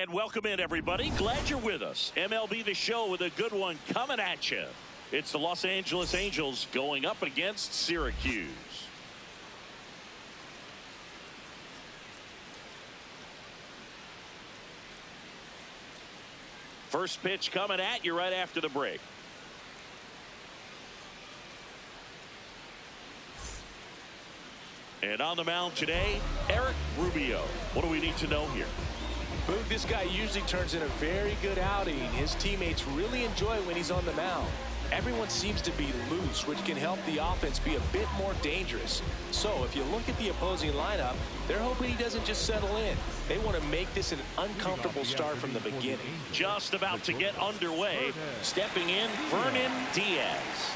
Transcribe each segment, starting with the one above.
And welcome in, everybody. Glad you're with us. MLB The Show with a good one coming at you. It's the Los Angeles Angels going up against Syracuse. First pitch coming at you right after the break. And on the mound today, Eric Rubio. What do we need to know here? Boog, this guy usually turns in a very good outing. His teammates really enjoy when he's on the mound. Everyone seems to be loose, which can help the offense be a bit more dangerous. So if you look at the opposing lineup, they're hoping he doesn't just settle in. They want to make this an uncomfortable start from the beginning. Just about to get underway. Stepping in, Vernon Diaz.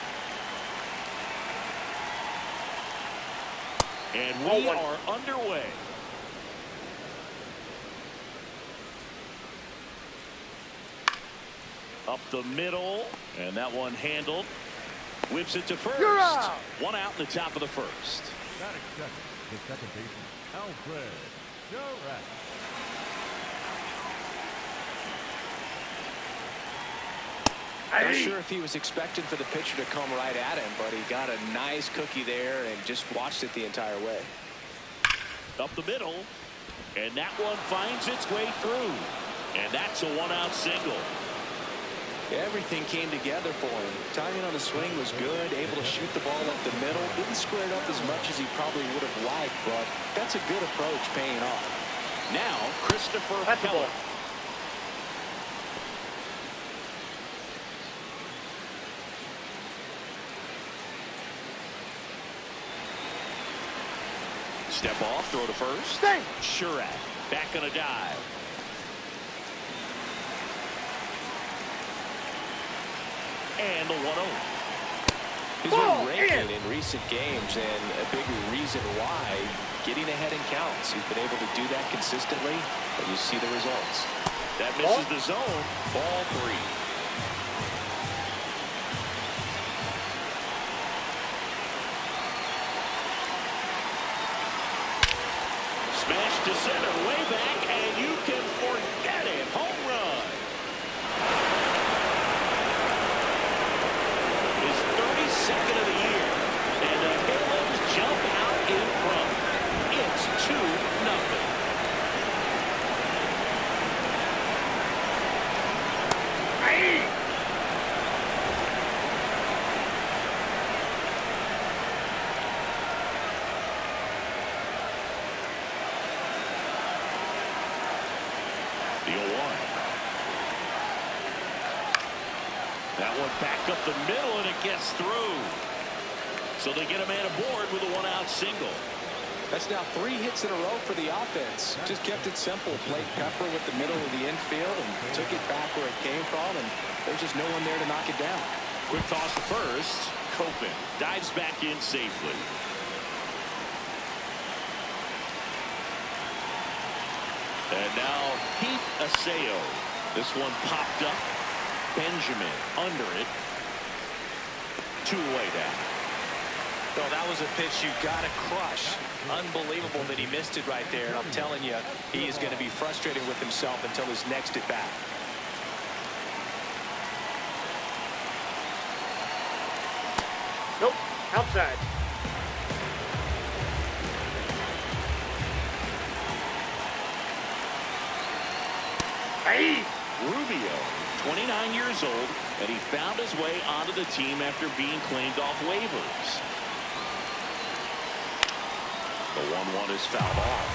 And we are underway. Up the middle, and that one handled. Whips it to first. One out in the top of the first. The second baseman, Alfred. Not sure if he was expecting for the pitcher to come right at him, but he got a nice cookie there and just watched it the entire way. Up the middle, and that one finds its way through. And that's a one-out single. Everything came together for him. Timing on the swing was good, able to shoot the ball up the middle. Didn't square it up as much as he probably would have liked, but that's a good approach paying off. Now, Christopher Keller. Step off, throw to first. Shurat back on a dive. And the 1-0. He's been raking in recent games, and a big reason why, getting ahead in counts. He's been able to do that consistently, and you see the results. That misses the zone. Ball 3. Smash to center, way back, and you can forget it. Home run. His 32nd of the year, and the Halos jump out in front. It's 2-0. The 0-1. That one back up the middle, and it gets through. So they get a man aboard with a one-out single. That's now 3 hits in a row for the offense. Just kept it simple. Played pepper with the middle of the infield and took it back where it came from, and there's just no one there to knock it down. Quick toss to first. Copen dives back in safely. And now Pete Aseo. This one popped up. Benjamin under it. 2 away down. Well, that was a pitch you got to crush. Unbelievable that he missed it right there. And I'm telling you, he is going to be frustrated with himself until his next at bat. Nope, outside. Rubio, 29 years old, and he found his way onto the team after being claimed off waivers. The 1-1 is fouled off.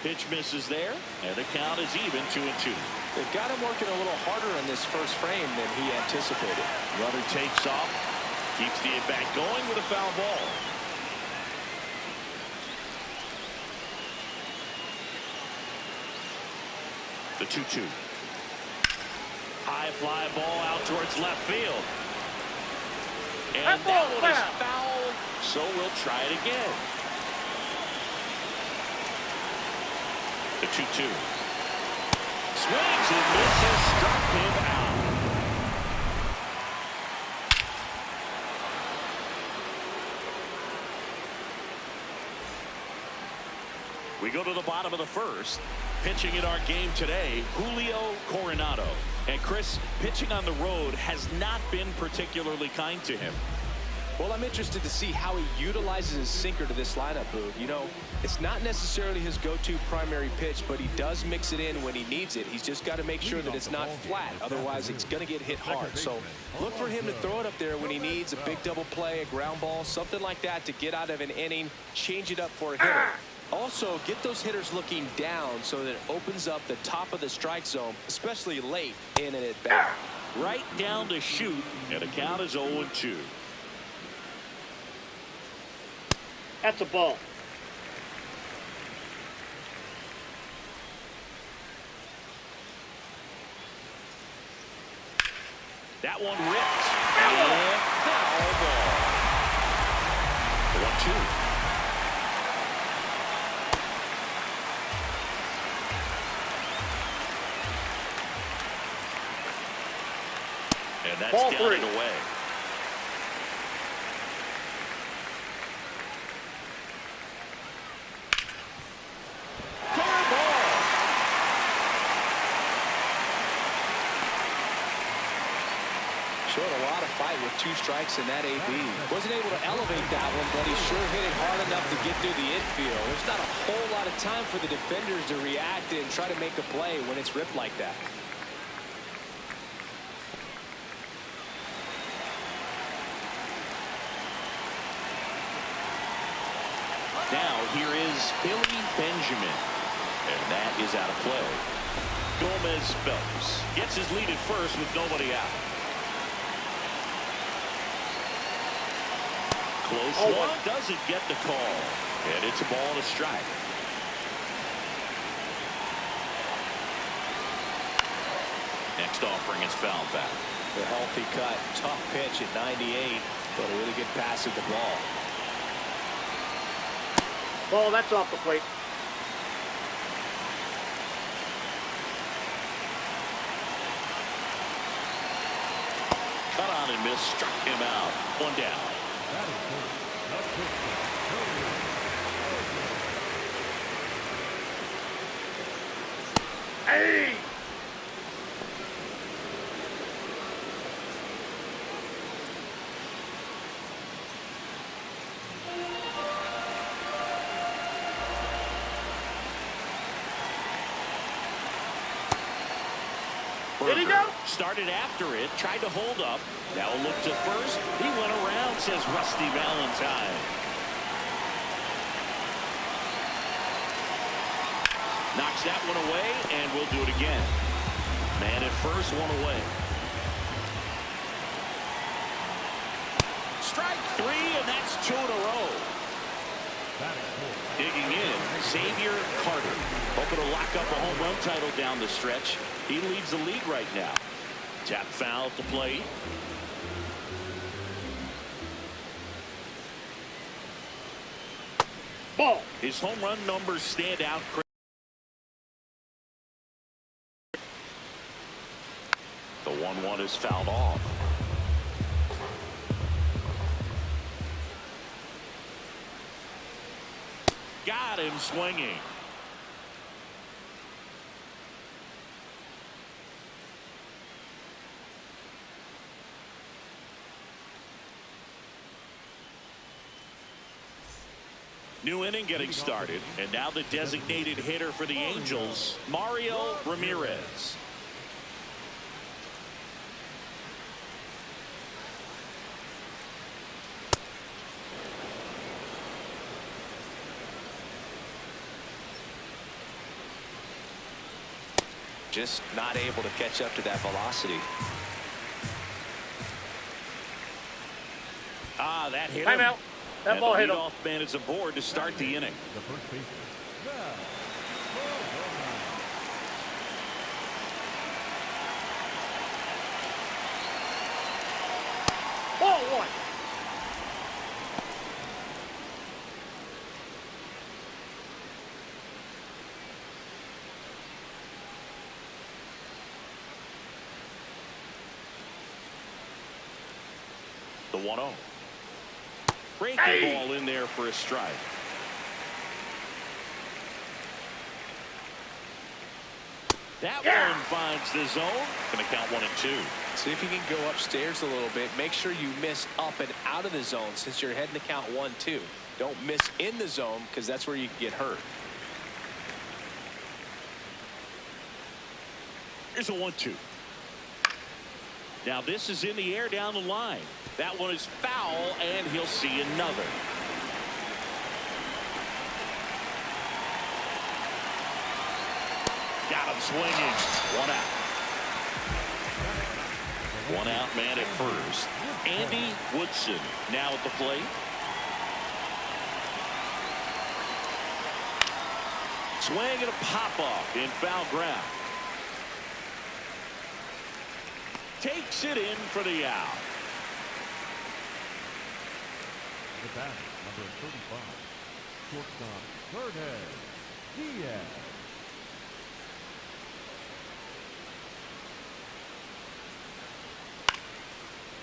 Pitch misses there, and the count is even 2-2. They've got him working a little harder in this first frame than he anticipated. Runner takes off, keeps the at-bat going with a foul ball. The 2-2. High fly ball out towards left field. And that one is foul, so we'll try it again. The 2-2. Swings and misses, struck him out. We go to the bottom of the first. Pitching in our game today, Julio Coronado. And Chris, pitching on the road has not been particularly kind to him. Well, I'm interested to see how he utilizes his sinker to this lineup, Boog. You know, it's not necessarily his go-to primary pitch, but he does mix it in when he needs it. He's just got to make sure that it's not flat. Otherwise, it's going to get hit hard. So look for him to throw it up there when he needs a big double play, a ground ball, something like that to get out of an inning, change it up for a hitter. Also, get those hitters looking down so that it opens up the top of the strike zone, especially late in an at-bat. Right down to shoot, and the count is 0-2. That's a ball. That one ripped. And foul ball. 1-2. And that's ball counted 3. away. Showed a lot of fight with 2 strikes in that AB. Wasn't able to elevate that one, but he sure hit it hard enough to get through the infield. There's not a whole lot of time for the defenders to react and try to make a play when it's ripped like that. Now here is Billy Benjamin, and that is out of play. Gomez Phelps gets his lead at first with nobody out. Close one, doesn't get the call, and it's a ball and a strike. Next offering is foul back. The healthy cut, tough pitch at 98, but a really good pass at the ball. Ball, that's off the plate. Cut on and miss, struck him out. 1 down. Hey! Did he go? Started after it, tried to hold up. Now a look to first. He went around, says Rusty Valentine. Knocks that one away, and we'll do it again. Man at first, 1 away. Strike 3, and that's 2 in a row. Digging in, Xavier Carter. Hoping to lock up a home run title down the stretch. He leads the league right now. Tap foul to plate. Ball. His home run numbers stand out. The 1-1 is fouled off. Got him swinging. New inning getting started, and now the designated hitter for the Angels, Mario Ramirez. Just not able to catch up to that velocity. Ah, that hit Time him. out. That ball hit him. The leadoff man is aboard to start the inning. The first baseman. Ball 1. The 1-0. Breaking ball in there for a strike. That one finds the zone. Going to count 1-2. See if you can go upstairs a little bit. Make sure you miss up and out of the zone since you're heading to count 1-2. Don't miss in the zone because that's where you can get hurt. Here's a 1-2. Now this is in the air down the line. That one is foul, and he'll see another. Got him swinging. One out. One out man at first. Andy Woodson now at the plate. Swing and a pop-off in foul ground. Takes it in for the out. The batter, number 35, shortstop, Hernandez Diaz.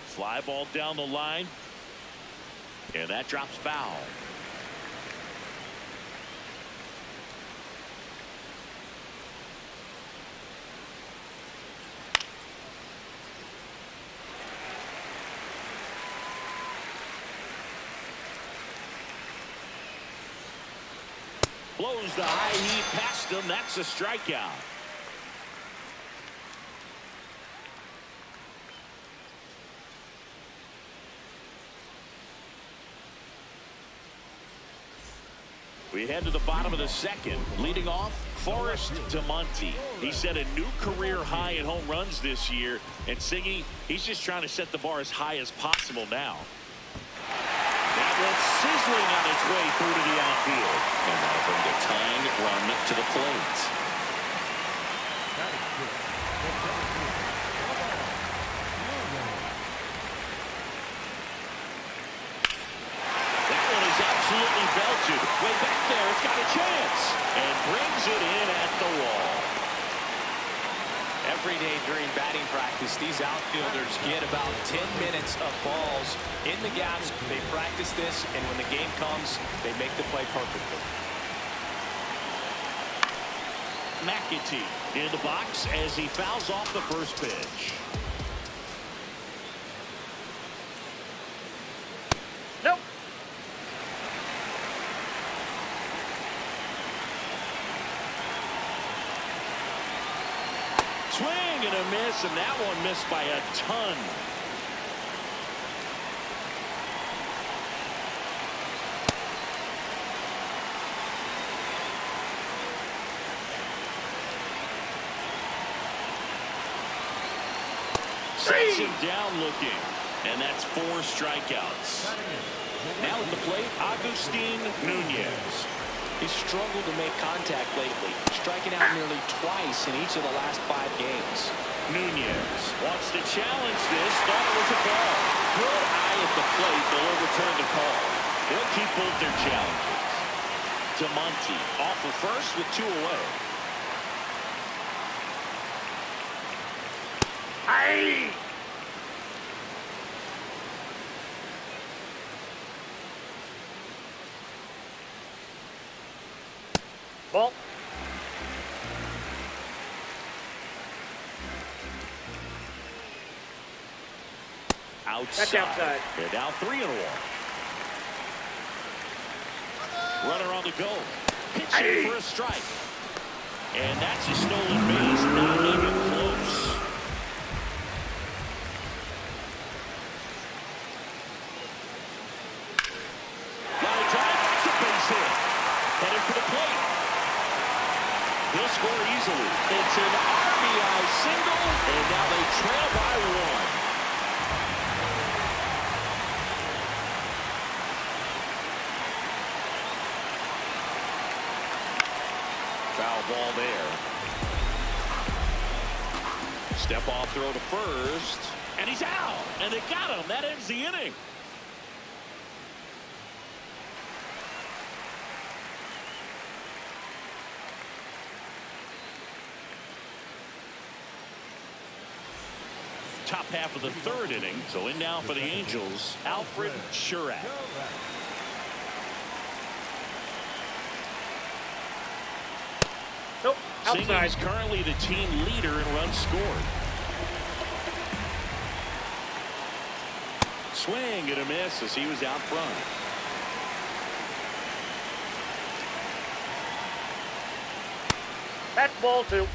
Fly ball down the line. And that drops foul. Blows the high heat past him. That's a strikeout. We head to the bottom of the second. Leading off, Forrest DeMonte. He set a new career high in home runs this year. And Siggy, he's just trying to set the bar as high as possible now. That one's sizzling on its way through to the outfield. And that'll bring the tying run to the plate. That is good. That one is absolutely belted. Way back there, it's got a chance. And brings it in at the wall. Every day during batting practice, these outfielders get about 10 minutes of balls in the gaps. They practice this, and when the game comes, they make the play perfectly. McAtee in the box as he fouls off the first pitch. Nope. Swing and a miss, and that one missed by a ton. Sets him down looking, and that's 4 strikeouts. Now at the plate, Agustin Nunez. He's struggled to make contact lately, striking out nearly twice in each of the last 5 games. Nunez wants to challenge this. Thought it was a ball. Good eye at the plate. They'll overturn the call. They'll keep both their challenges. DeMonte off of first with 2 away. Aye. Ball. Outside. That's outside. They're now 3-1. Runner on the go. Pitching for a strike. And that's a stolen base. Not even close. Line drive. It's a base hit. Headed for the plate. He'll score easily. It's an RBI single. And now they trail by 1. Foul ball there. Step off throw to first. And he's out. And they got him. That ends the inning. Top half of the 3rd inning. So in now for the Angels, Alfred Shurak. Nope. Outside. Singy's currently the team leader in runs scored. Swing and a miss as he was out front. That's ball 2.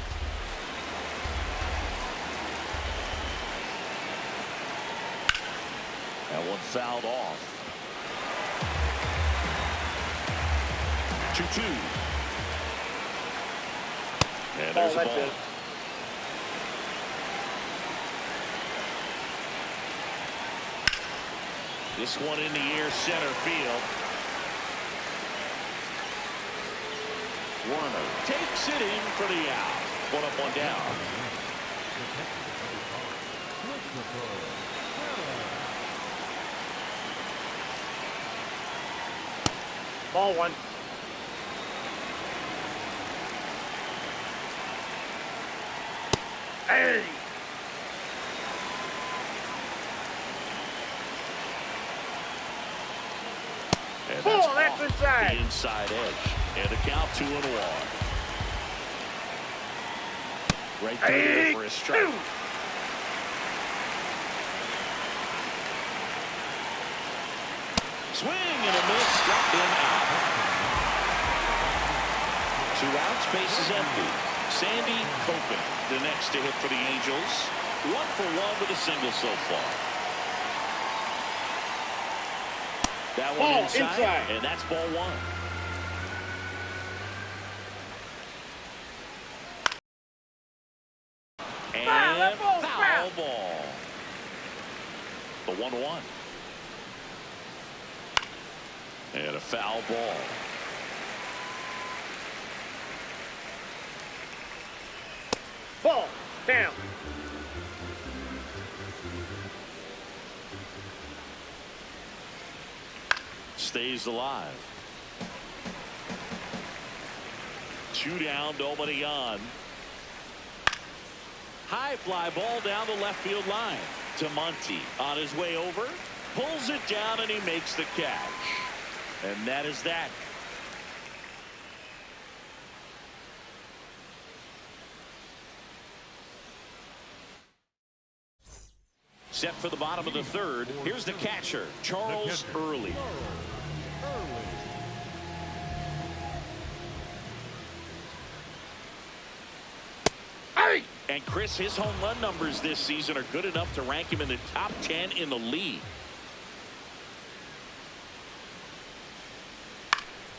That one fouled off. 2-2. And there's the ball. This one in the air, center field. Warner takes it in for the out. 1 up, 1 down. Ball 1. Hey! And that's off inside. The inside edge. And the count 2-1. Right there for a strike. Swing and a miss. Struck him out. 2 outs. Base is empty. Sandy Copen, the next to hit for the Angels. 1 for 1 with a single so far. That one inside, and that's ball 1. And foul ball. The 1-1. And a foul ball. Ball down. Stays alive. 2 down, nobody on. High fly ball down the left field line to Monty. On his way over, pulls it down, and he makes the catch. And that is that. Set for the bottom of the 3rd. Here's the catcher, Charles Early. And Chris, his home run numbers this season are good enough to rank him in the top 10 in the league.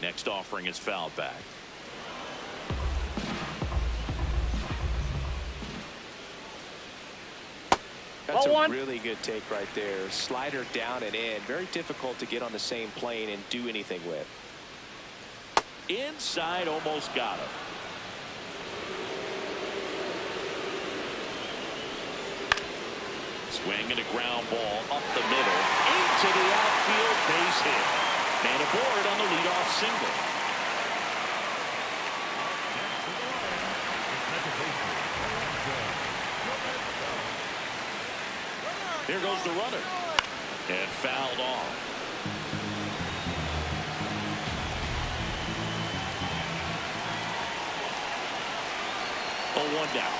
Next offering is fouled back. That's a really good take right there. Slider down and in. Very difficult to get on the same plane and do anything with. Inside, almost got him. Swing and a ground ball up the middle into the outfield, base hit. And aboard on the leadoff single. Here goes the runner. And fouled off. Oh, 1 down.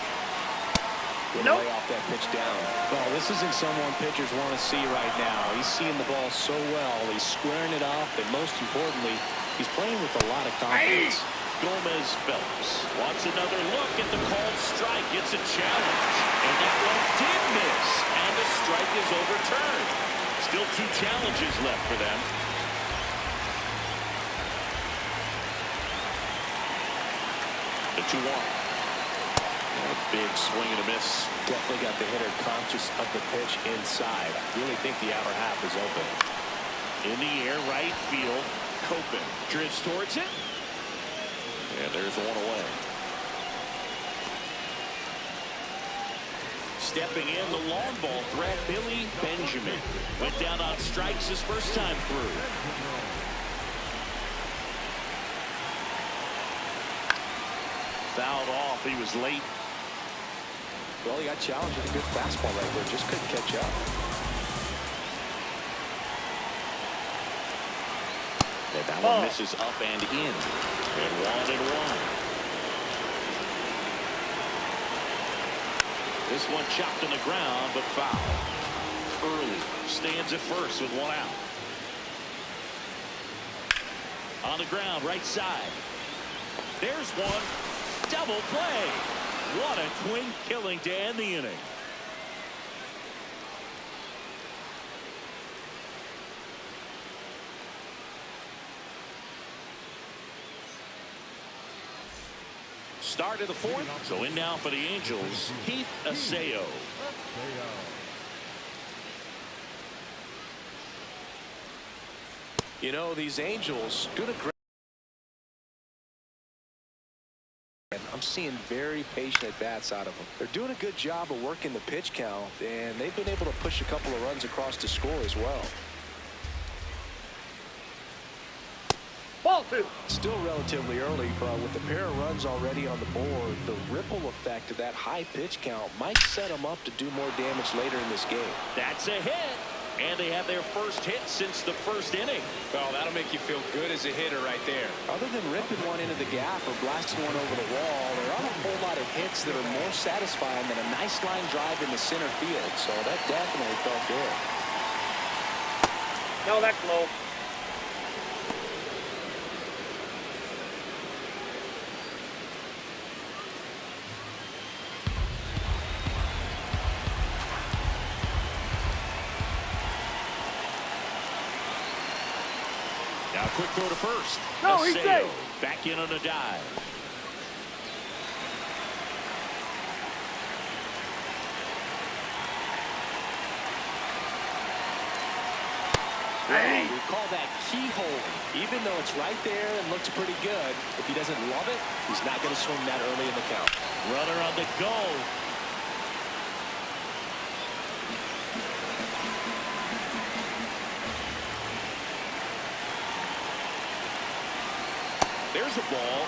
Lay off that pitch down. Well, this isn't someone pitchers want to see right now. He's seeing the ball so well. He's squaring it off, and most importantly, he's playing with a lot of confidence. Gomez Phelps wants another look at the called strike. It's a challenge. And that one did miss. And the strike is overturned. Still 2 challenges left for them. The 2-1. A big swing and a miss. Definitely got the hitter conscious of the pitch inside. Really think the outer half is open. In the air, right field. Copen drifts towards it. And there's 1 away. Stepping in, the long ball threat, Billy Benjamin. Went down on strikes his first time through. Fouled off. He was late. Well, he got challenged with a good fastball right there. Just couldn't catch up. And that one misses up and in. And 1-1. This one chopped on the ground, but foul. Early stands at first with one out. On the ground, right side. There's one. Double play. What a twin killing to end the inning. Start of the fourth. So in now for the Angels, Keith Aseo. You know, these Angels doing a great. I'm seeing very patient at bats out of them. They're doing a good job of working the pitch count, and they've been able to push a couple of runs across to score as well. Ball 2. Still relatively early, but with a pair of runs already on the board, the ripple effect of that high pitch count might set them up to do more damage later in this game. That's a hit. And they have their first hit since the first inning. Well, that'll make you feel good as a hitter right there. Other than ripping one into the gap or blasting one over the wall, there aren't a whole lot of hits that are more satisfying than a nice line drive in the center field. So that definitely felt good. No, that's low. Now quick throw to first. No, he's safe. Back in on a dive. Well, we call that keyhole. Even though it's right there and looks pretty good, if he doesn't love it, he's not going to swing that early in the count. Runner on the go. There's a ball.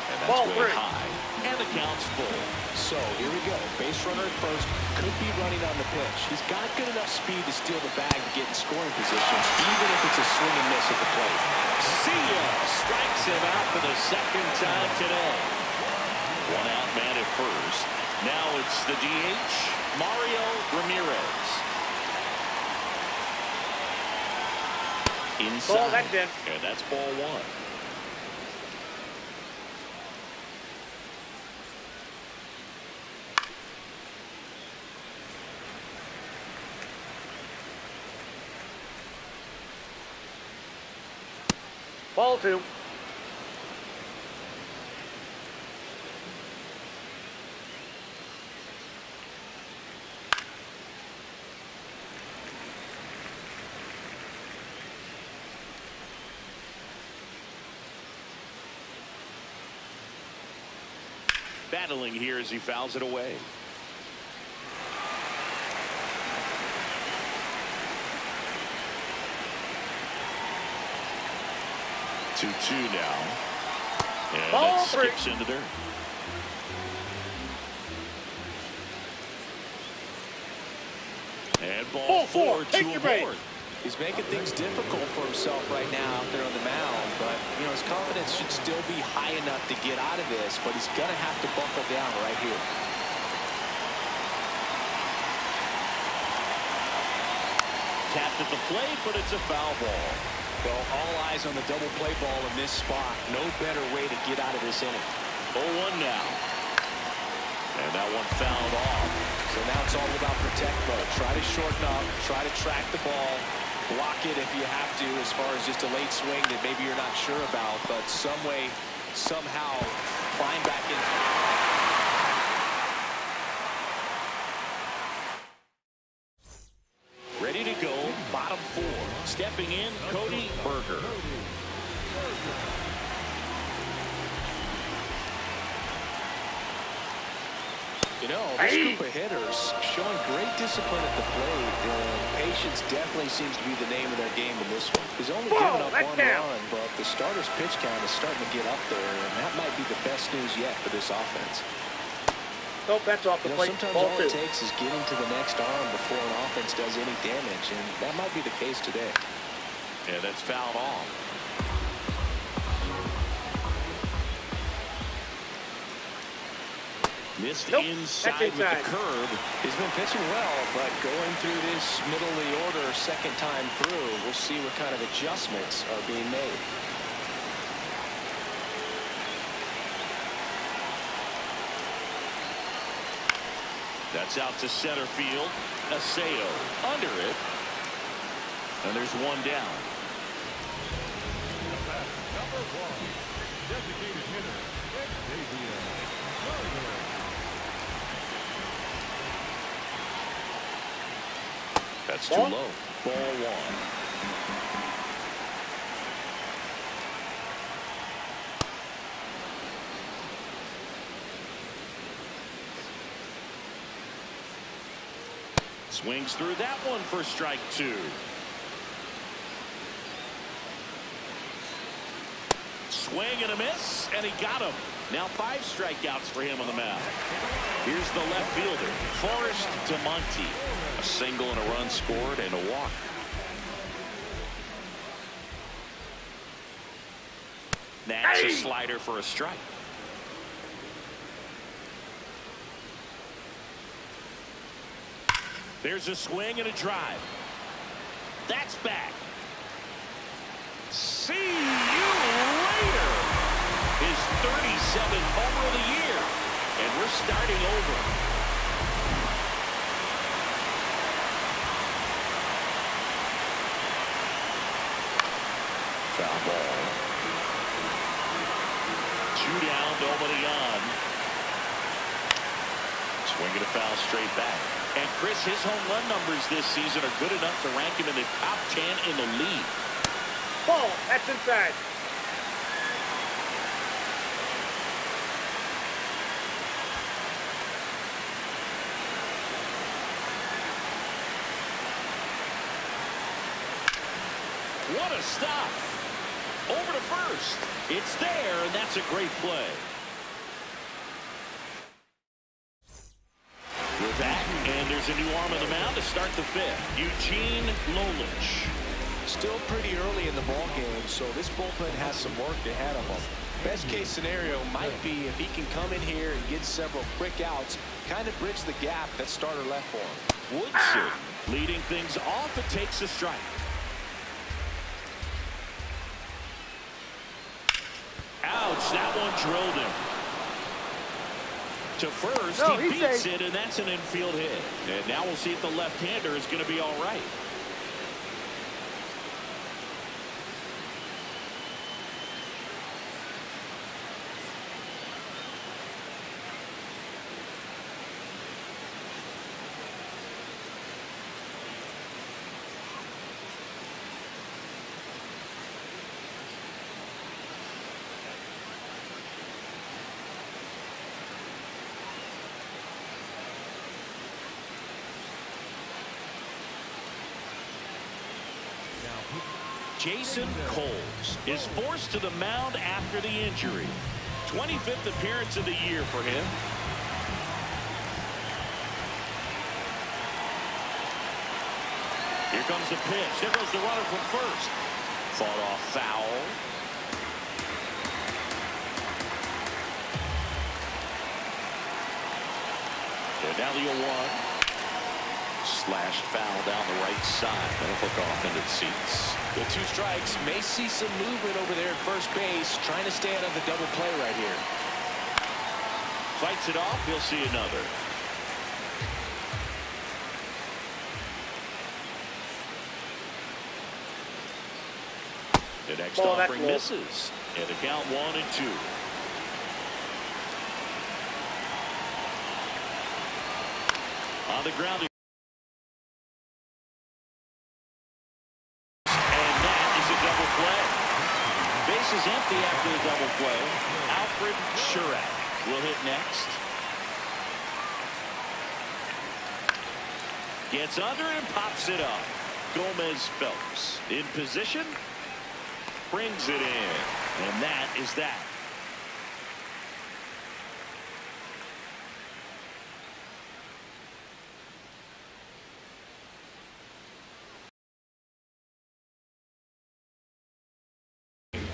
And that's Ball way 3. high. And the count's full. So here we go. Base runner at first. Could be running on the pitch. He's got good enough speed to steal the bag to get in scoring position, even if it's a swing and miss at the plate. See ya! Strikes him out for the second time today. One out man at first. Now it's the DH, Mario Ramirez. Inside. Ball, that's in. And that's ball one. Ball 2. Battling here as he fouls it away. Two now. And Ball that 3. skips into dirt. And ball 4 Take to your a break. board. He's making things difficult for himself right now out there on the mound, but you know his confidence should still be high enough to get out of this, but he's going to have to buckle down right here. Tapped at the plate, but it's a foul ball. Well, all eyes on the double play ball in this spot. No better way to get out of this inning. 0-1 now. And that one fouled off. So now it's all about protect mode. Try to shorten up, try to track the ball, block it if you have to as far as just a late swing that maybe you're not sure about, but some way, somehow, climb back in. Ready to go, bottom 4. Stepping in, Cody Berger. You know, this group of hitters showing great discipline at the plate, and patience definitely seems to be the name of their game in this one. He's only given up one run, but the starter's pitch count is starting to get up there, and that might be the best news yet for this offense. Nope, that's off the plate. Sometimes Ball all 2. it takes is getting to the next arm before an offense does any damage, and that might be the case today. And that's fouled off. Missed Nope. inside That's with the inside. curve. He's been pitching well, but going through this middle of the order second time through, we'll see what kind of adjustments are being made. That's out to center field. Aseo under it. And there's one down. Number 1, designated hitter, Xavier Gardner. That's too Ball? low. Ball one. Swings through that one for strike two. Swing and a miss, and he got him. Now 5 strikeouts for him on the mound. Here's the left fielder, Forrest to Monty. A single and a run scored and a walk. That's a slider for a strike. There's a swing and a drive. That's back. See you later. His 37th homer of the year. And we're starting over. Foul ball. 2 down, nobody on. Swing and a foul straight back. And Chris, his home run numbers this season are good enough to rank him in the top 10 in the league. Ball. That's inside. What a stop. Over to first. It's there, and that's a great play. We're back, and there's a new arm on the mound to start the 5th. Eugene Lolich. Still pretty early in the ball game, so this bullpen has some work ahead of them. Best case scenario might be if he can come in here and get several quick outs, kind of bridge the gap that starter left for him. Woodson leading things off. It takes a strike. Ouch, that one drilled him. To first, No, he he's beats safe. it, and that's an infield hit. And now we'll see if the left-hander is going to be all right. Jason Coles is forced to the mound after the injury. 25th appearance of the year for him. Here comes the pitch. There goes the runner from first. Fought off foul. And now the 0-1. Slash foul down the right side. That'll hook off into the seats. With 2 strikes, may see some movement over there at first base, trying to stay out of the double play right here. Fights it off. He'll see another. The next Ball, offering that's low. misses. And the count 1-2. On the ground. And that is a double play. Base is empty after the double play. Alfred Shurak will hit next. Gets under and pops it up. Gomez Phelps in position. Brings it in. And that is that.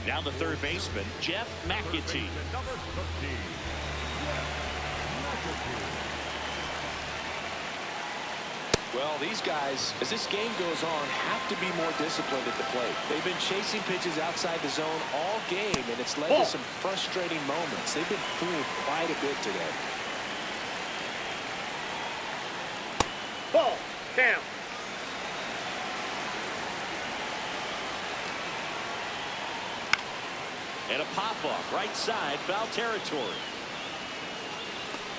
Now the third baseman, Jeff McAtee. Number 13, Jeff McAtee. Well, these guys, as this game goes on, have to be more disciplined at the plate. They've been chasing pitches outside the zone all game, and it's led to some frustrating moments. They've been fooled quite a bit today. Ball. Count. And a pop-up right side, foul territory.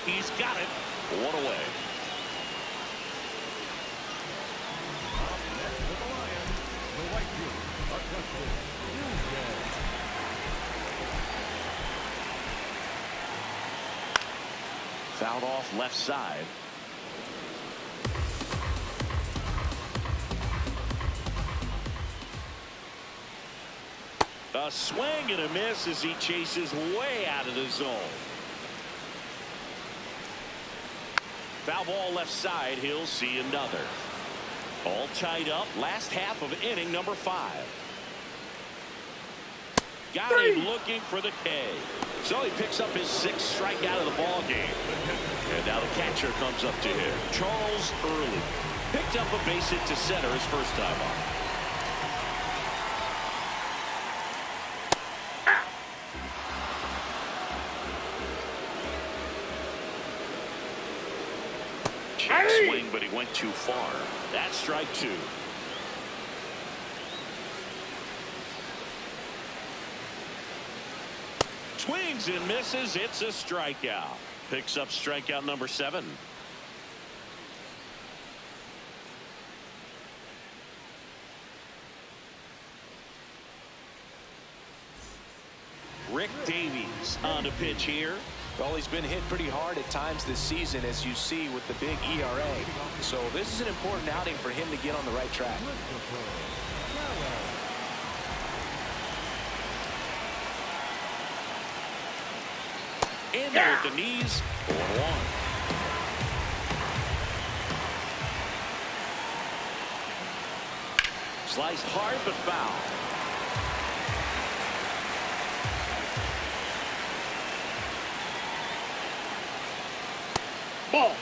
He's got it. One away. Fouled off left side. A swing and a miss as he chases way out of the zone. Foul ball left side. He'll see another. All tied up. Last half of inning number 5. Got him looking for the K. So he picks up his 6th strikeout of the ball game. And now the catcher comes up to him. Charles Early picked up a base hit to center his first time up. Check swing, but he went too far. That's strike 2. Swings and misses. It's a strikeout. Picks up strikeout number 7. Rick Davies on the pitch here. Well, he's been hit pretty hard at times this season, as you see with the big ERA. So this is an important outing for him to get on the right track. In there with the knees. 1-1. Sliced hard but foul. Ball.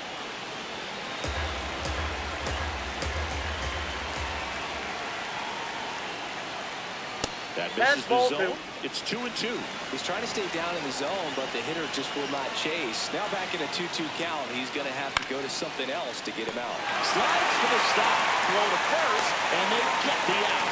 That misses the zone. It's 2-2. He's trying to stay down in the zone, but the hitter just will not chase. Now back in a 2-2 count, he's going to have to go to something else to get him out. Slides for the stop, throw to first, and they get the out.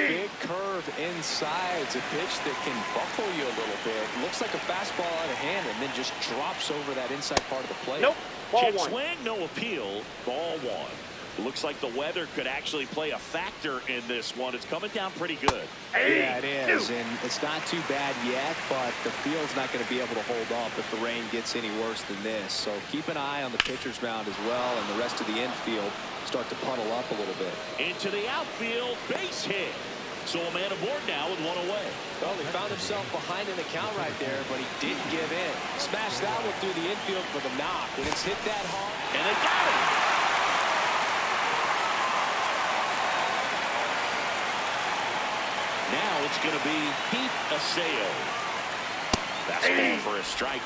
Big curve inside. It's a pitch that can buckle you a little bit. Looks like a fastball out of hand and then just drops over that inside part of the plate. Nope. Ball Check 1. swing, no appeal. Ball 1. Looks like the weather could actually play a factor in this one. It's coming down pretty good. Yeah, it is, and it's not too bad yet, but the field's not going to be able to hold up if the rain gets any worse than this. So keep an eye on the pitcher's mound as well, and the rest of the infield start to puddle up a little bit. Into the outfield, base hit. So a man aboard now with 1 away. Well, he found himself behind in the count right there, but he didn't give in. Smashed that one through the infield for the knock. When it's hit that hard. And they got him. Now it's going to be Pete Aseo. Fastball for a strike.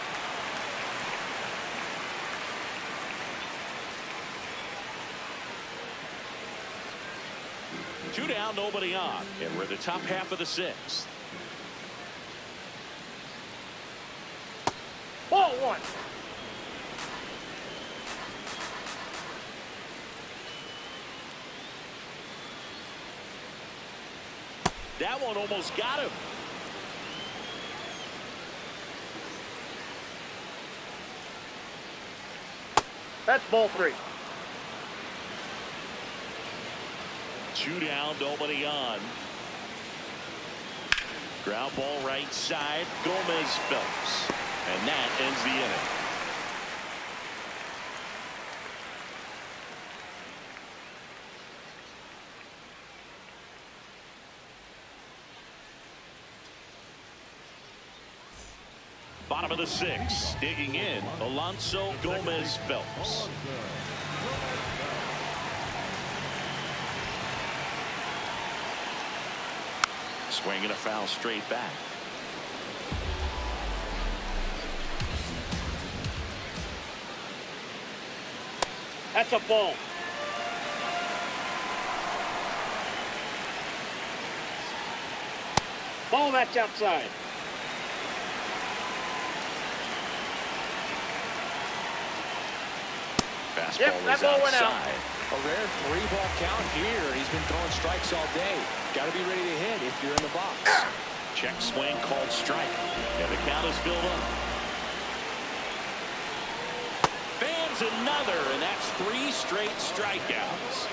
Two down, nobody on, and we're in the top half of the 6th. Ball 1. That one almost got him. That's ball 3. 2 down, nobody on. Ground ball right side, Gomez Phelps. And that ends the inning. Bottom of the 6th, digging in, Alonso Gomez Phelps. Swing and a foul straight back. That's a ball. Ball, that's outside. Fastball Yep, that is ball went out. outside. A rare 3-ball count here. He's been throwing strikes all day. Got to be ready to hit if you're in the box. Check swing called strike. And the count is filled up. Fans another, and that's 3 straight strikeouts.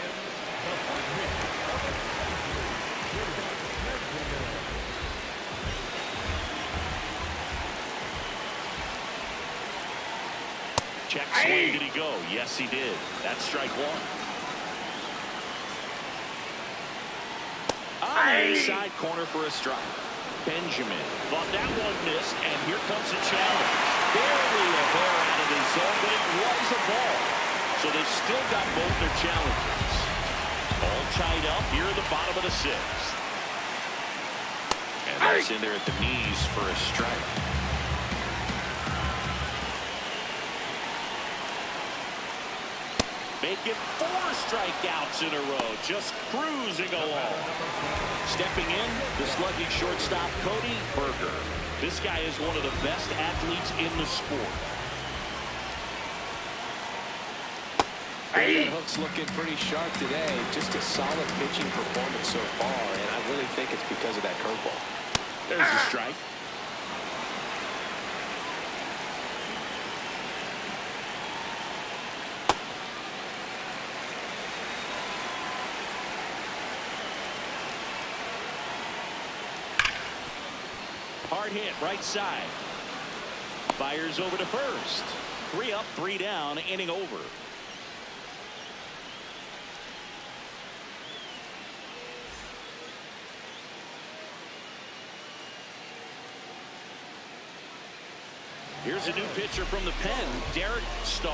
Check swing. Did he go? Yes, he did. That's strike 1. On the inside corner for a strike. Benjamin thought that one missed, and here comes a challenge. Barely a hair out of the zone, but it was a ball. So they've still got both their challenges. All tied up here at the bottom of the 6th. And that's in there at the knees for a strike. Making 4 strikeouts in a row, just cruising along. Stepping in, the slugging shortstop, Cody Berger. This guy is one of the best athletes in the sport. The hook's looking pretty sharp today. Just a solid pitching performance so far, and I really think it's because of that curveball. There's a strike. Hard hit, right side. Fires over to first. 3 up, 3 down, inning over. Here's a new pitcher from the pen, Derek Starr.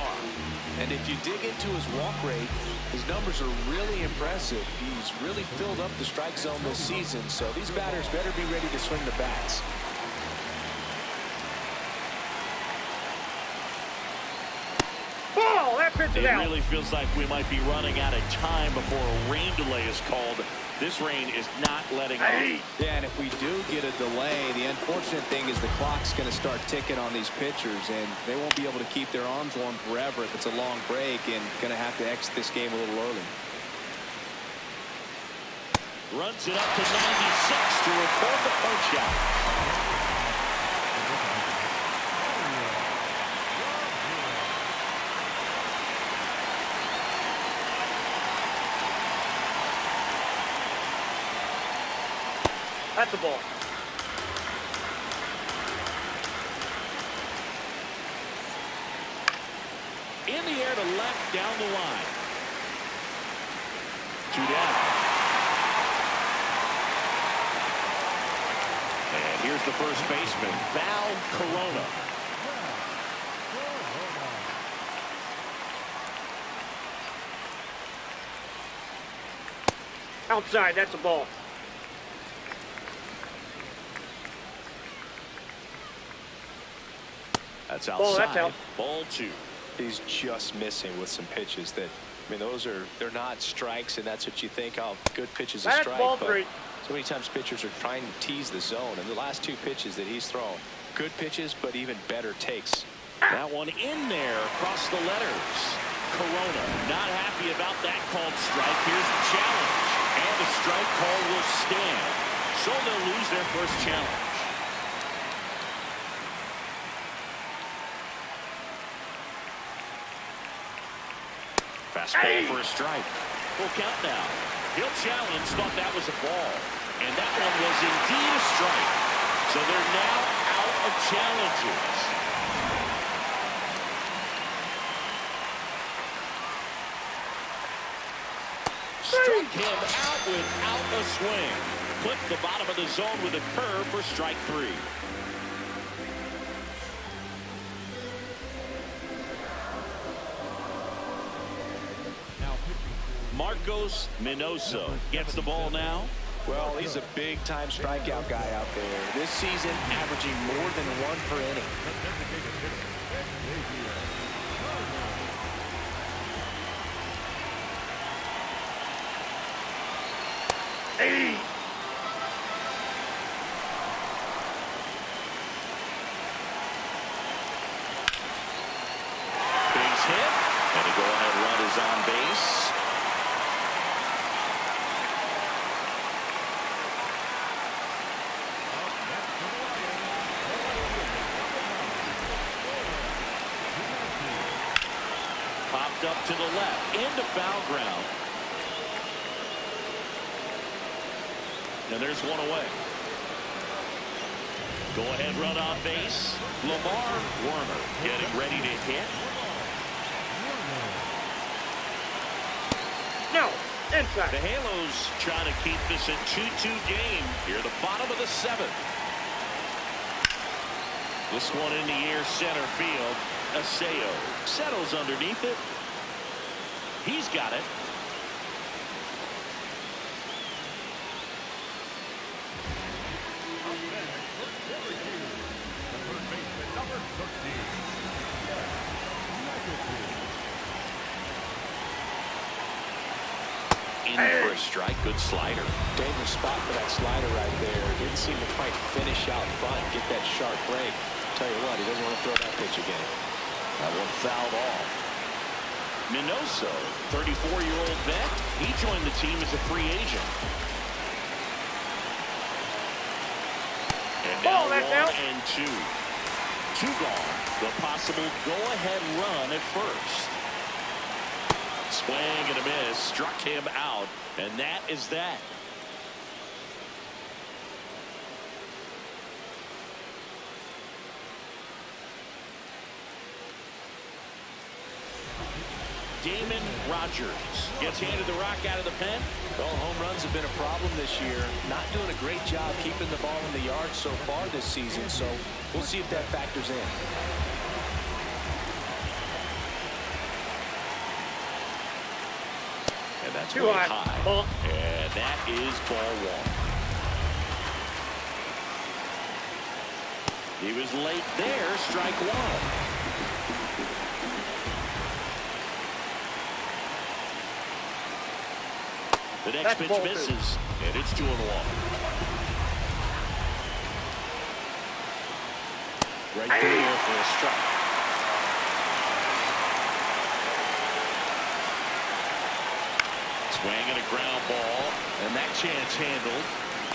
And if you dig into his walk rate, his numbers are really impressive. He's really filled up the strike zone this season, so these batters better be ready to swing the bats. Ball, that pitch is It out. really feels like we might be running out of time before a rain delay is called. This rain is not letting up. Yeah, and if we do get a delay, the unfortunate thing is the clock's going to start ticking on these pitchers, and they won't be able to keep their arms warm forever if it's a long break, and going to have to exit this game a little early. Runs it up to 96 to record the punch out. That's a ball. In the air to left down the line. 2 down. And here's the first baseman, Val Corona. Outside, that's a ball. That's Ball, outside. that's out. Ball 2. He's just missing with some pitches that, I mean, they're not strikes, and that's what you think, oh, good pitch is a That's strike. ball but 3. so many times pitchers are trying to tease the zone, and the last 2 pitches that he's thrown, good pitches, but even better takes. That one in there across the letters. Corona not happy about that called strike. Here's the challenge. And the strike call will stand. So they'll lose their first challenge. Fastball for a strike. Full count now. He'll challenge, thought that was a ball. And that one was indeed a strike. So they're now out of challenges. Struck him out without a swing. Clipped the bottom of the zone with a curve for strike 3. Marcos Minoso gets the ball now. Well, he's a big-time strikeout guy out there. This season, averaging more than 1 per inning. Hey! Base hit, and a go-ahead run is on base. Popped up to the left, into foul ground. And there's one away. Go ahead run on base. Lamar Warner getting ready to hit. No, inside. The Halos trying to keep this a 2-2 game here at the bottom of the 7th. This one in the air center field. Aseo settles underneath it. He's got it. In for a strike. Good slider. Dangerous spot for that slider right there. Didn't seem to quite finish out front, get that sharp break. Tell you what, he doesn't want to throw that pitch again. That one fouled off. Minoso, 34-year-old vet. He joined the team as a free agent. And now 1 and 2. 2 gone. The possible go-ahead run at first. Swing and a miss. Struck him out. And that is that. Damon Rogers gets handed the rock out of the pen. Well, home runs have been a problem this year. Not doing a great job keeping the ball in the yard so far this season, so we'll see if that factors in. And that's Too way high. high. Ball. And that is ball 1. He was late there. Strike 1. The next pitch misses, and it's 2-1. Right there for a strike. Swing and a ground ball, and that chance handled.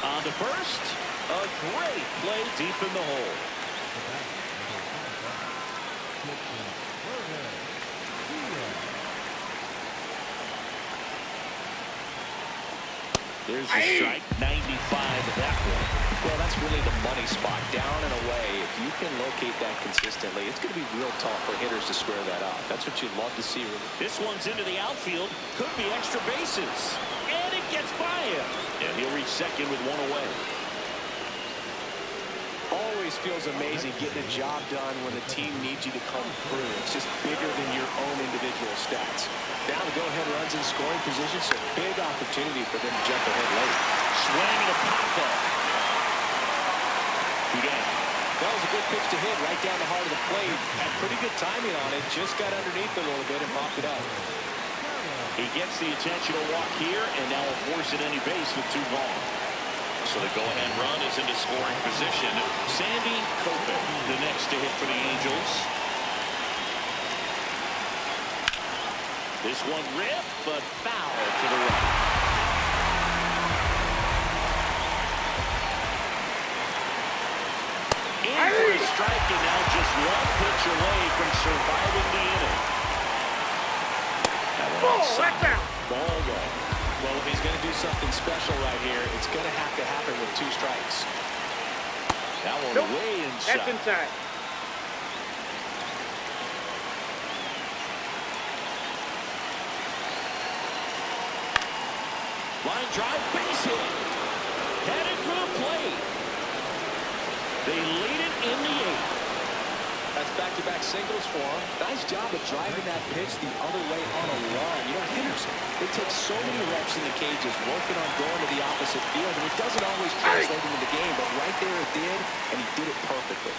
On to first, a great play deep in the hole. There's a strike, 95 at that point. Well, that's really the money spot, down and away. If you can locate that consistently, it's going to be real tough for hitters to square that up. That's what you'd love to see. This one's into the outfield. Could be extra bases. And it gets by him. And he'll reach second with 1 away. Always feels amazing getting a job done when the team needs you to come through. It's just bigger than your own individual stats. Now the go-ahead runs in scoring position, so big opportunity for them to jump ahead late. Swing and a pop-up. That was a good pitch to hit right down the heart of the plate. Had pretty good timing on it. Just got underneath it a little bit and popped it up. He gets the intentional walk here, and now will force at any base with 2 gone. So the go-ahead run is into scoring position. Sandy Kopech, the next to hit for the Angels. This one ripped, but foul to the right. In for a strike, and now just 1 pitch away from surviving the inning. Ball, that's out. Ball 1. Well, if he's going to do something special right here, it's going to have to happen with 2 strikes. That one Nope. way inside. That's inside. Line drive, base hit. Headed for the plate. They lead it in the 8th. That's back-to-back singles for him. Nice job of driving that pitch the other way on a run. You know, hitters, they takes so many reps in the cages, working on going to the opposite field, and it doesn't always translate into the game, but right there it did, and he did it perfectly.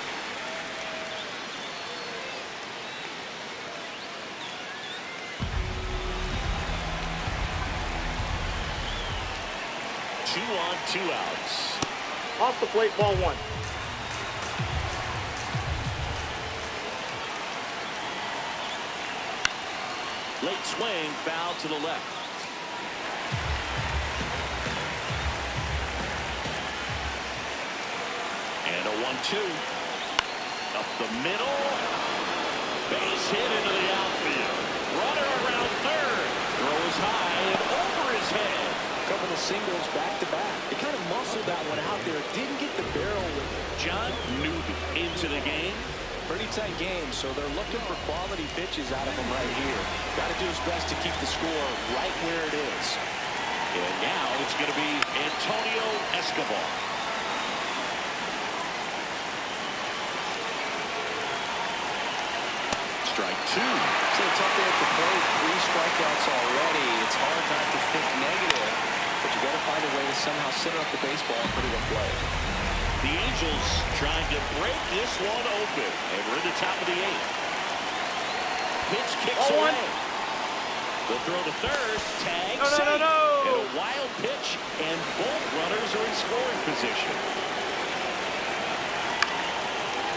Two on, two outs. Off the plate, ball one. Late swing, foul to the left. And a 1-2. Up the middle. Base hit into the outfield. Runner around third. Throw is high and over his head. Couple of singles back-to-back. It kind of muscled that one out there. Didn't get the barrel with it. John Newby into the game. Pretty tight game, so they're looking for quality pitches out of him right here. Got to do his best to keep the score right where it is. And now it's going to be Antonio Escobar. Strike two. So tough day at the plate. 3 strikeouts already. It's hard not to think negative, but you got to find a way to somehow center up the baseball and put it in play. The Angels trying to break this one open. And we're in the top of the 8th. Pitch kicks away. They'll throw to third. Tag. No. And a wild pitch. And both runners are in scoring position.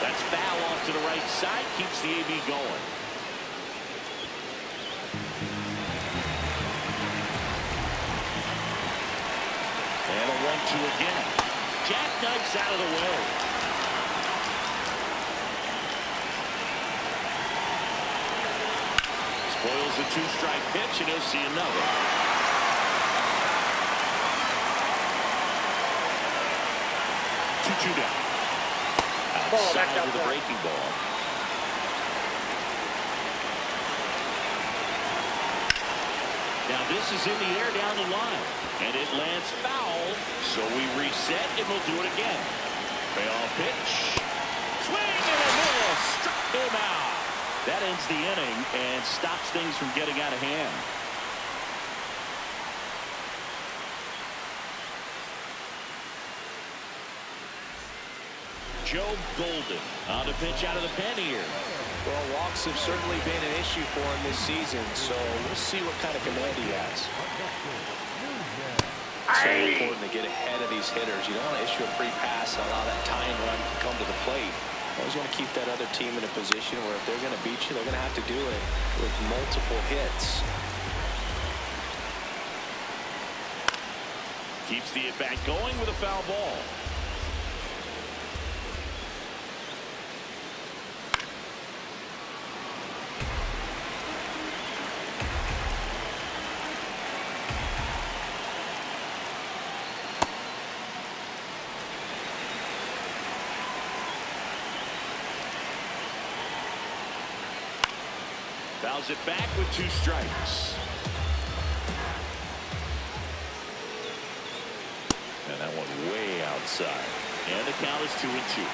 That's foul off to the right side. Keeps the AB going. And a 1-2 again. Jackknifes out of the way. Spoils a 2-strike pitch, and he'll see another. Two down. Outside with a breaking ball. Now this is in the air down the line. And it lands foul, so we reset, and we'll do it again. Payoff pitch. Swing and a miss. Struck him out. That ends the inning and stops things from getting out of hand. Joe Golden on the pitch out of the pen here. Well, walks have certainly been an issue for him this season, so we'll see what kind of command he has. It's so important to get ahead of these hitters. You don't want to issue a free pass and allow that tying run to come to the plate. You always want to keep that other team in a position where if they're going to beat you, they're going to have to do it with multiple hits. Keeps the at-bat going with a foul ball. Fouls it back with 2 strikes. And that one way outside. And the count is 2-2.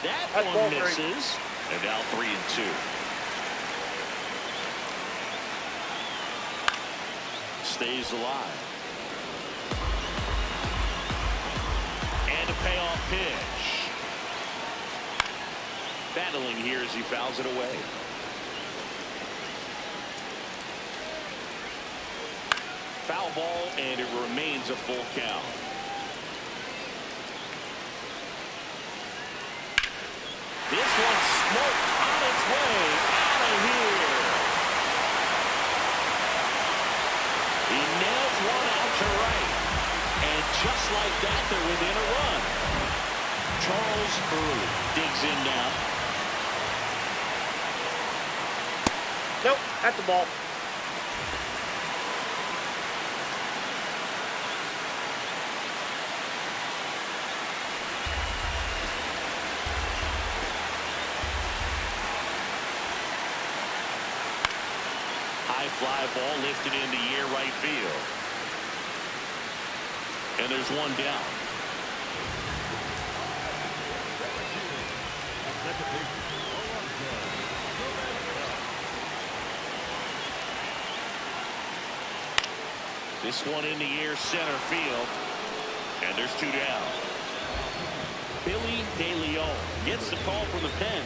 That one misses. And now 3-2. Stays alive. And a payoff pitch. Battling here as he fouls it away. Foul ball, and it remains a full count. This one smoked on its way out of here. He nails one out to right. And just like that, they're within a run. Charles Early digs in now. Nope, that's the ball. High fly ball lifted into near right field. And there's one down. This one in the air, center field. And there's 2 down. Billy De Leon gets the call from the pen.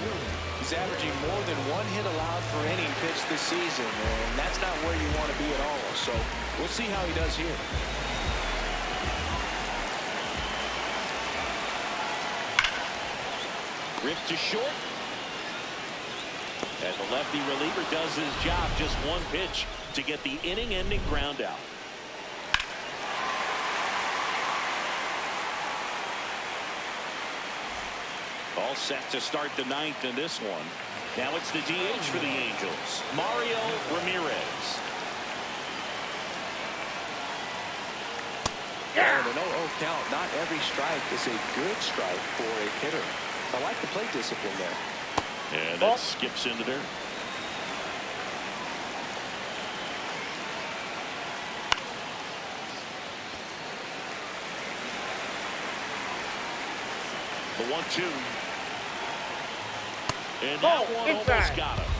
He's averaging more than 1 hit allowed per inning pitched this season, and that's not where you want to be at all. So we'll see how he does here. Ripped to short. And the lefty reliever does his job. Just 1 pitch to get the inning-ending ground out. All set to start the 9th in this one. Now it's the DH for the Angels, Mario Ramirez. Yeah. And an 0-0 count. Not every strike is a good strike for a hitter. I like the plate discipline there. And that skips into there. The 1-2. And that one inside. almost got him.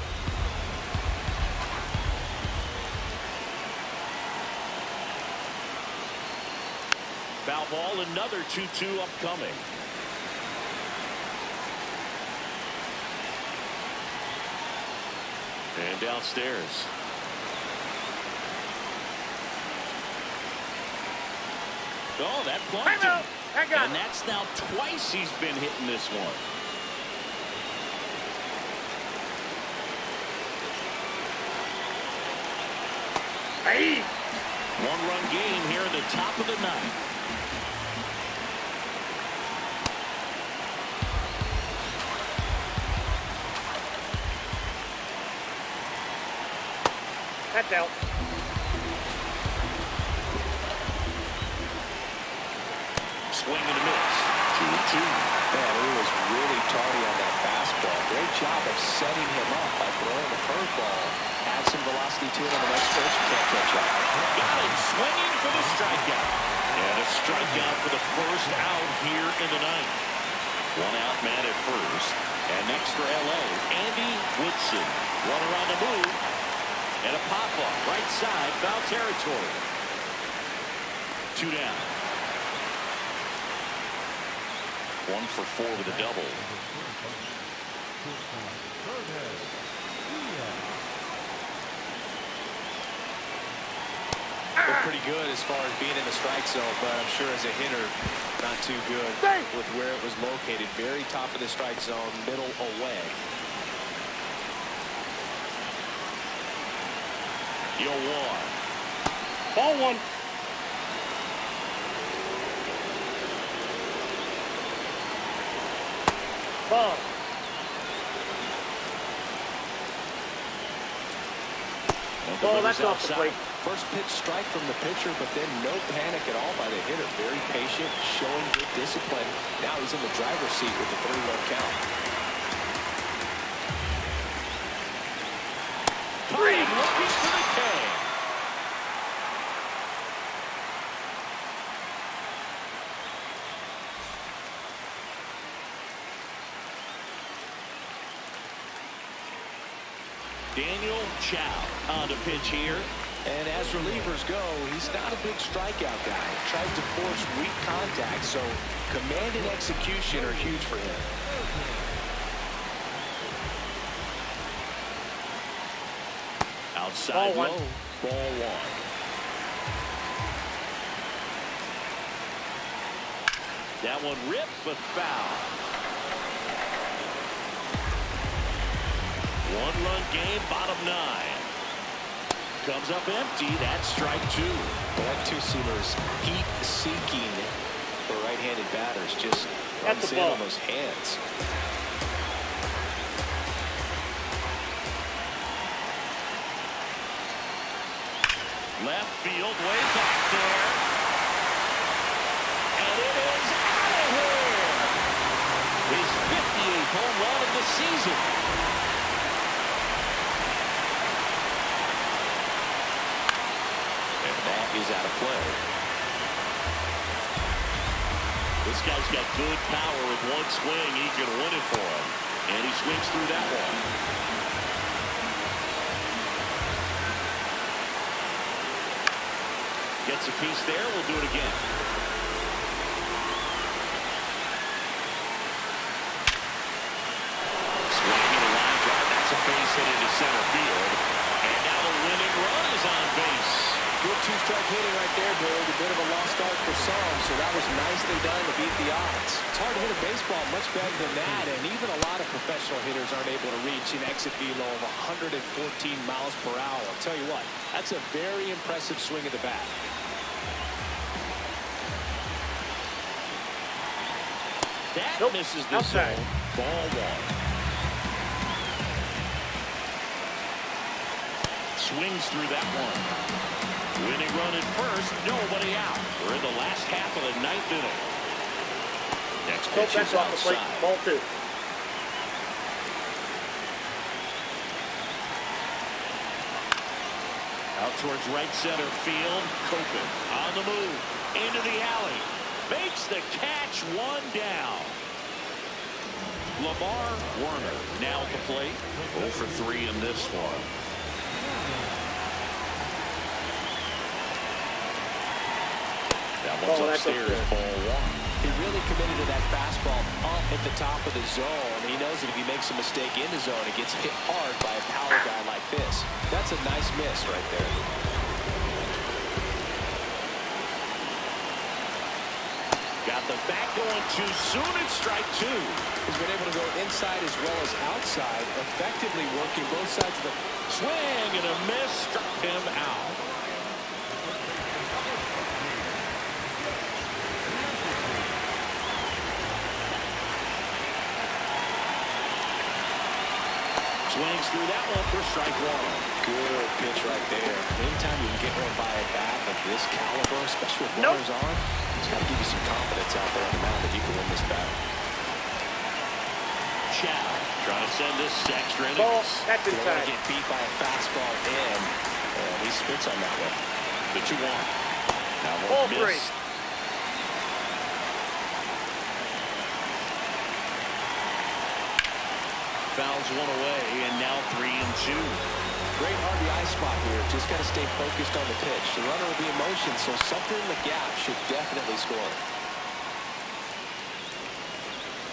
Foul ball, another 2-2 upcoming. And downstairs. Oh, that plunked him. And that's now twice he's been hitting this one. Hey. 1-run game here in the top of the 9th. That's out. Swing and a miss. 2-2. Man, he was really tardy on that fastball. Great job of setting him up by throwing the curveball. Add some velocity to it on the next pitch. Can't catch up. Got him swinging for the strikeout. And a strikeout for the first out here in the 9th. 1 out, man at first. And next for L.A., Andy Woodson. Runner on the move. And a pop-up. Right side, foul territory. 2 down. 1 for 4 with a double. They're pretty good as far as being in the strike zone, but I'm sure as a hitter, not too good with where it was located. Very top of the strike zone, middle away. Yo, 1. Ball 1. Ball. Oh, that's off the plate. First pitch strike from the pitcher, but then no panic at all by the hitter. Very patient, showing good discipline. Now he's in the driver's seat with the 3-1 count. 3 looking for the K. Daniel Chow on the pitch here. And as relievers go, he's not a big strikeout guy. Tries to force weak contact, so command and execution are huge for him. Outside Ball 1. low. Ball 1. That one ripped, but foul. 1-run game, bottom 9. Comes up empty. That's strike 2. Well, that 2-seamer is heat-seeking for right-handed batters. Just runs in on those hands. Left field, way back there. And it is out of here. His 58th home run of the season. And that is out of play. This guy's got good power. With one swing, he can win it for him. And he swings through that one. Gets gets a piece there. We'll do it again. Swinging a line drive. That's a base hit into center field. And now the winning run is on base. Good two-strike hitting right there, Bill. A bit of a lost start for some, so that was nicely done to beat the odds. It's hard to hit a baseball much better than that, and even a lot of professional hitters aren't able to reach an exit velo of 114 miles per hour. I'll tell you what, that's a very impressive swing of the bat. That misses the outside. zone. Ball one. Swings through that one. Winning run at first, nobody out. We're in the last half of the ninth inning. Next pitch is off the plate. outside. Ball 2. Out towards right center field. Copen on the move. Into the alley. Makes the catch, one down. Lamar Warner now at the plate. 0 for 3 in this one. That one's upstairs, ball 1. He really committed to that fastball up at the top of the zone. He knows that if he makes a mistake in the zone, it gets hit hard by a power guy like this. That's a nice miss right there. Got the bat going too soon at strike 2. He's been able to go inside as well as outside, effectively working both sides of the Swing and a miss, struck him out. Swings through that one for strike 1. good pitch right there. Anytime you can get one by a bat of this caliber, especially with runners on, it's got to give you some confidence out there on the mound that you can win this battle. Chow trying to send this extra innings. Ball, that's You don't want inside. to get beat by a fastball in, and he spits on that one. The 2-1. That Ball one 3. missed. Fouls one away, and now 3-2. Great RBI spot here. Just got to stay focused on the pitch. The runner will be in motion, so something in the gap should definitely score.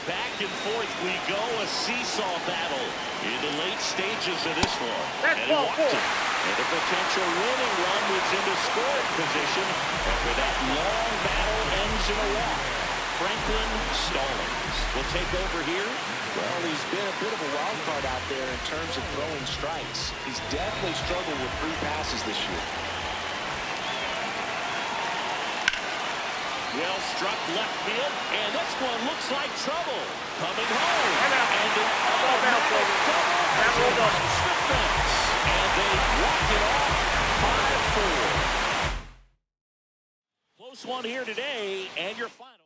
Back and forth we go, a seesaw battle in the late stages of this one. That's And he ball walks 4. it. And a potential winning run moves into scoring position after that long battle ends in a walk. Franklin Stallings will take over here. Well, he's been a bit of a wild card out there in terms of throwing strikes. He's definitely struggled with free passes this year. Well struck left field, and this one looks like trouble. Coming home. And an automatic double. That rolled up. The fence. And they walk it off 5-4. Close one here today, and your final.